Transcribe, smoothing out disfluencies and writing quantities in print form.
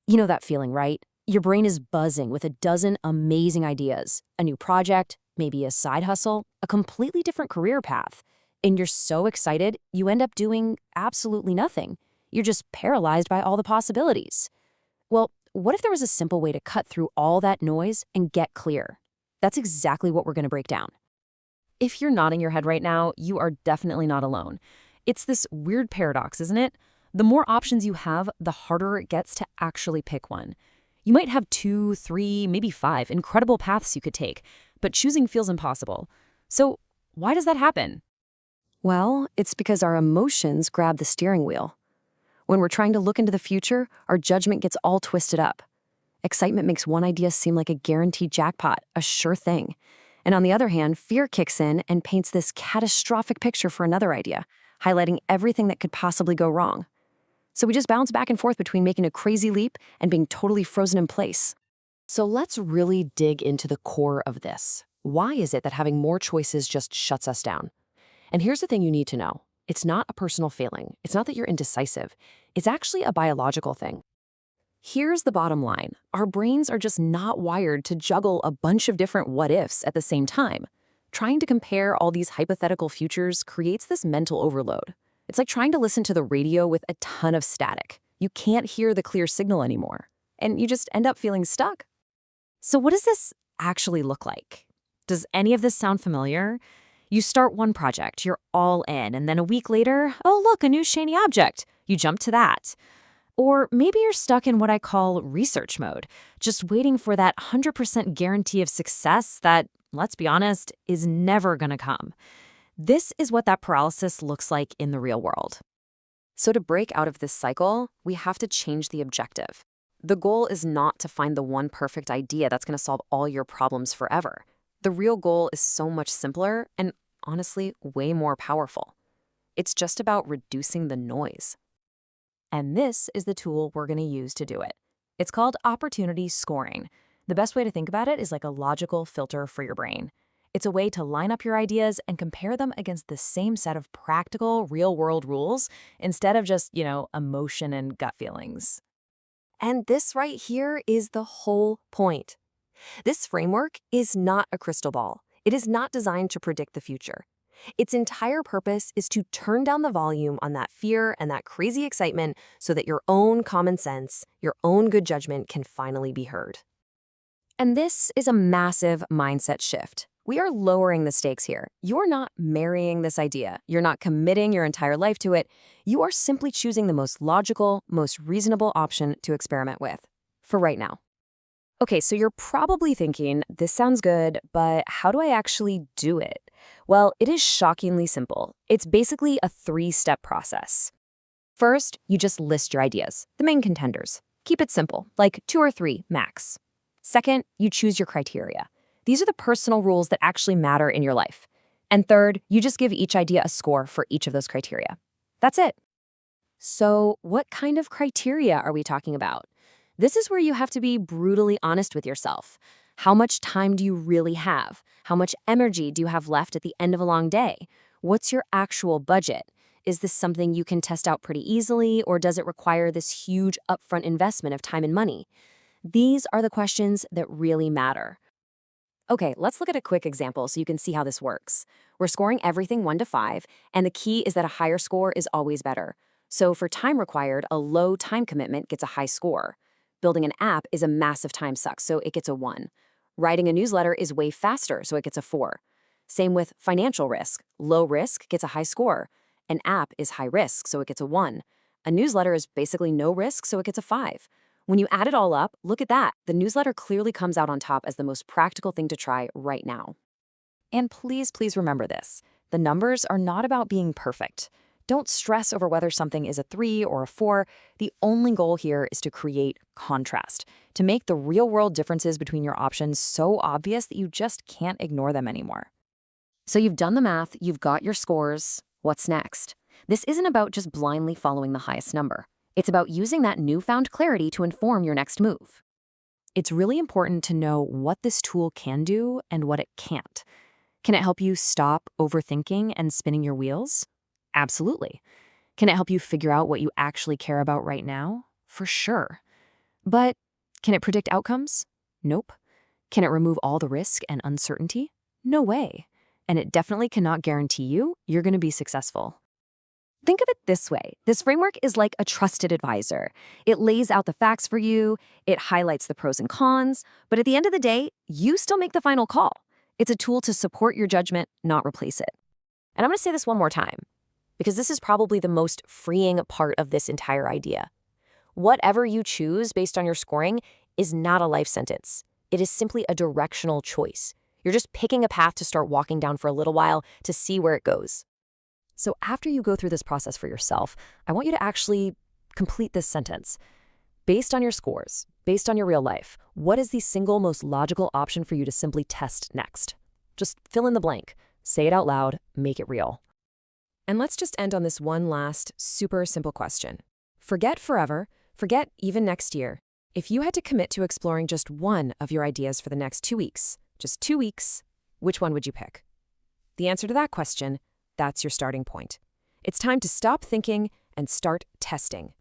You know that feeling, right? Your brain is buzzing with a dozen amazing ideas, a new project, maybe a side hustle, a completely different career path. And you're so excited, you end up doing absolutely nothing. You're just paralyzed by all the possibilities. Well, what if there was a simple way to cut through all that noise and get clear? That's exactly what we're going to break down. If you're nodding your head right now, you are definitely not alone. It's this weird paradox, isn't it? The more options you have, the harder it gets to actually pick one. You might have two, three, maybe five incredible paths you could take, but choosing feels impossible. So, why does that happen? Well, it's because our emotions grab the steering wheel. When we're trying to look into the future, our judgment gets all twisted up. Excitement makes one idea seem like a guaranteed jackpot, a sure thing. And on the other hand, fear kicks in and paints this catastrophic picture for another idea, highlighting everything that could possibly go wrong. So we just bounce back and forth between making a crazy leap and being totally frozen in place. So let's really dig into the core of this. Why is it that having more choices just shuts us down? And here's the thing you need to know. It's not a personal failing. It's not that you're indecisive. It's actually a biological thing. Here's the bottom line. Our brains are just not wired to juggle a bunch of different what-ifs at the same time. Trying to compare all these hypothetical futures creates this mental overload. It's like trying to listen to the radio with a ton of static. You can't hear the clear signal anymore, and you just end up feeling stuck. So what does this actually look like? Does any of this sound familiar? You start one project, you're all in, and then a week later, oh look, a new shiny object. You jump to that. Or maybe you're stuck in what I call research mode, just waiting for that 100% guarantee of success that, let's be honest, is never gonna come. This is what that paralysis looks like in the real world. So to break out of this cycle, we have to change the objective. The goal is not to find the one perfect idea that's gonna solve all your problems forever. The real goal is so much simpler and, honestly, way more powerful. It's just about reducing the noise. And this is the tool we're going to use to do it. It's called opportunity scoring. The best way to think about it is like a logical filter for your brain. It's a way to line up your ideas and compare them against the same set of practical, real-world rules instead of just, emotion and gut feelings. And this right here is the whole point. This framework is not a crystal ball. It is not designed to predict the future. Its entire purpose is to turn down the volume on that fear and that crazy excitement so that your own common sense, your own good judgment can finally be heard. And this is a massive mindset shift. We are lowering the stakes here. You're not marrying this idea. You're not committing your entire life to it. You are simply choosing the most logical, most reasonable option to experiment with, for right now. Okay, so you're probably thinking, this sounds good, but how do I actually do it? Well, it is shockingly simple. It's basically a three-step process. First, you just list your ideas, the main contenders. Keep it simple, like 2 or 3 max. Second, you choose your criteria. These are the personal rules that actually matter in your life. And third, you just give each idea a score for each of those criteria. That's it. So, what kind of criteria are we talking about? This is where you have to be brutally honest with yourself. How much time do you really have? How much energy do you have left at the end of a long day? What's your actual budget? Is this something you can test out pretty easily, or does it require this huge upfront investment of time and money? These are the questions that really matter. Okay, let's look at a quick example so you can see how this works. We're scoring everything 1 to 5, and the key is that a higher score is always better. So for time required, a low time commitment gets a high score. Building an app is a massive time suck, so it gets a 1. Writing a newsletter is way faster, so it gets a 4. Same with financial risk. Low risk gets a high score. An app is high risk, so it gets a 1. A newsletter is basically no risk, so it gets a 5. When you add it all up, look at that. The newsletter clearly comes out on top as the most practical thing to try right now. And please, please remember this. The numbers are not about being perfect. Don't stress over whether something is a 3 or a 4. The only goal here is to create contrast, to make the real-world differences between your options so obvious that you just can't ignore them anymore. So you've done the math, you've got your scores. What's next? This isn't about just blindly following the highest number. It's about using that newfound clarity to inform your next move. It's really important to know what this tool can do and what it can't. Can it help you stop overthinking and spinning your wheels? Absolutely. Can it help you figure out what you actually care about right now? For sure. But can it predict outcomes? Nope. Can it remove all the risk and uncertainty? No way. And it definitely cannot guarantee you're going to be successful. Think of it this way. This framework is like a trusted advisor. It lays out the facts for you, it highlights the pros and cons, but at the end of the day, you still make the final call. It's a tool to support your judgment, not replace it. And I'm going to say this one more time, because this is probably the most freeing part of this entire idea. Whatever you choose based on your scoring is not a life sentence. It is simply a directional choice. You're just picking a path to start walking down for a little while to see where it goes. So after you go through this process for yourself, I want you to actually complete this sentence. Based on your scores, based on your real life, what is the single most logical option for you to simply test next? Just fill in the blank. Say it out loud. Make it real. And let's just end on this one last, super simple question. Forget forever, forget even next year. If you had to commit to exploring just one of your ideas for the next 2 weeks, just 2 weeks, which one would you pick? The answer to that question, that's your starting point. It's time to stop thinking and start testing.